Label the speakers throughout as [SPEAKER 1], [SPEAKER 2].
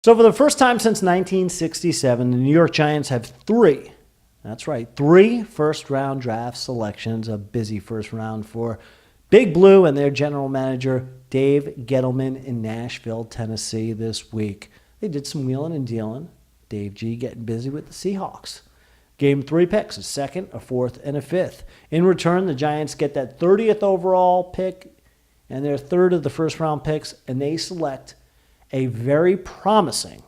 [SPEAKER 1] So for the first time since 1967, the New York Giants have three, that's right, three first-round draft selections. A busy first round for Big Blue and their general manager, Dave Gettleman, in Nashville, Tennessee this week. They did some wheeling and dealing. Dave G getting busy with the Seahawks. Gave him three picks, a second, a fourth, and a fifth. In return, the Giants get that 30th overall pick and their third of the first-round picks, and they select a very promising,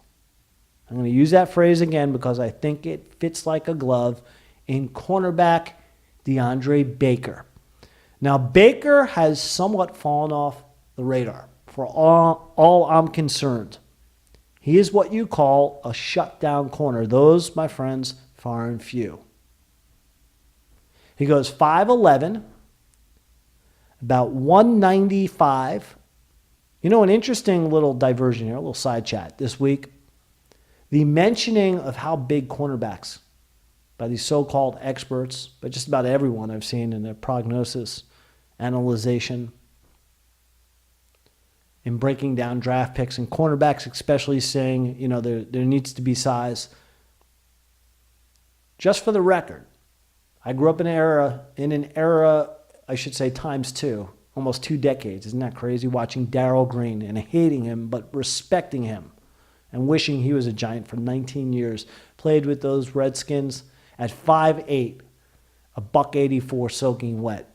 [SPEAKER 1] I'm going to use that phrase again because I think it fits like a glove, in cornerback Deandre Baker. Now, Baker has somewhat fallen off the radar for all I'm concerned. He is what you call a shutdown corner. Those, my friends, far and few. He goes 5'11", about 195. You know, an interesting little diversion here, a little side chat this week. The mentioning of how big cornerbacks by these so-called experts, but just about everyone I've seen in their prognosis, analyzation, in breaking down draft picks and cornerbacks, especially saying, you know, there needs to be size. Just for the record, I grew up in an era, I should say times two, almost 2 decades. Isn't that crazy? Watching Darryl Green and hating him, but respecting him and wishing he was a Giant for 19 years. Played with those Redskins at 5'8", a $184 soaking wet.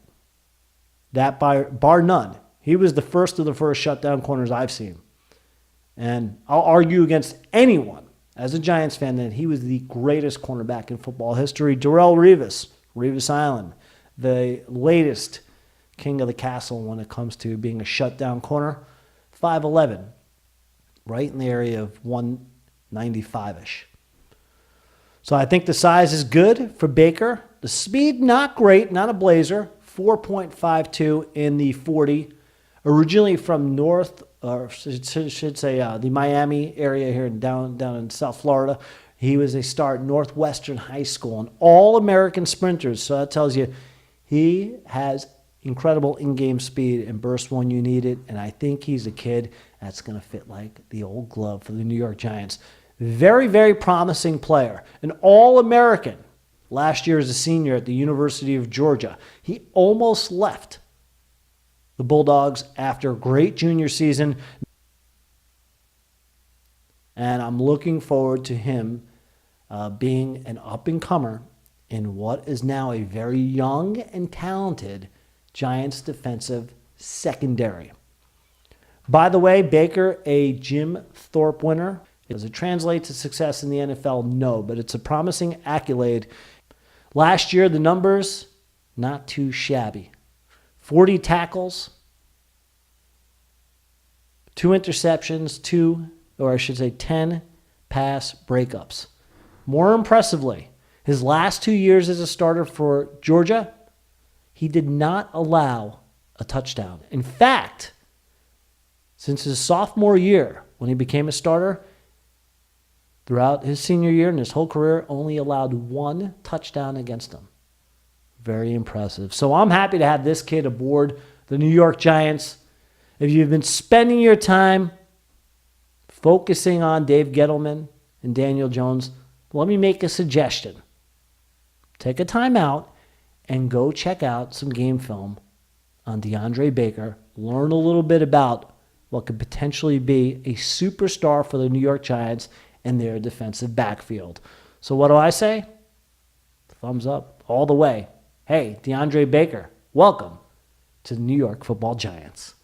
[SPEAKER 1] That bar none. He was the first of the first shutdown corners I've seen. And I'll argue against anyone as a Giants fan that he was the greatest cornerback in football history. Darrelle Revis, Revis Island, the latest king of the castle when it comes to being a shutdown corner. 5'11", right in the area of 195-ish. So I think the size is good for Baker. The speed, not great, not a blazer. 4.52 in the 40. Originally from the Miami area here down in South Florida. He was a star at Northwestern High School, an all-American sprinter. So that tells you he has incredible in-game speed and burst when you need it. And I think he's a kid that's going to fit like the old glove for the New York Giants. Very, very promising player. An All-American last year as a senior at the University of Georgia. He almost left the Bulldogs after a great junior season. And I'm looking forward to him being an up-and-comer in what is now a very young and talented Giants defensive secondary. By the way, Baker, a Jim Thorpe winner. Does it translate to success in the NFL? No, but it's a promising accolade. Last year, the numbers, not too shabby. 40 tackles, 2 interceptions, 10 pass breakups. More impressively, his last 2 years as a starter for Georgia, he did not allow a touchdown. In fact, since his sophomore year, when he became a starter, throughout his senior year and his whole career, only allowed 1 touchdown against him. Very impressive. So I'm happy to have this kid aboard the New York Giants. If you've been spending your time focusing on Dave Gettleman and Daniel Jones, let me make a suggestion. Take a time out and go check out some game film on Deandre Baker. Learn a little bit about what could potentially be a superstar for the New York Giants and their defensive backfield. So what do I say? Thumbs up all the way. Hey, Deandre Baker, welcome to the New York Football Giants.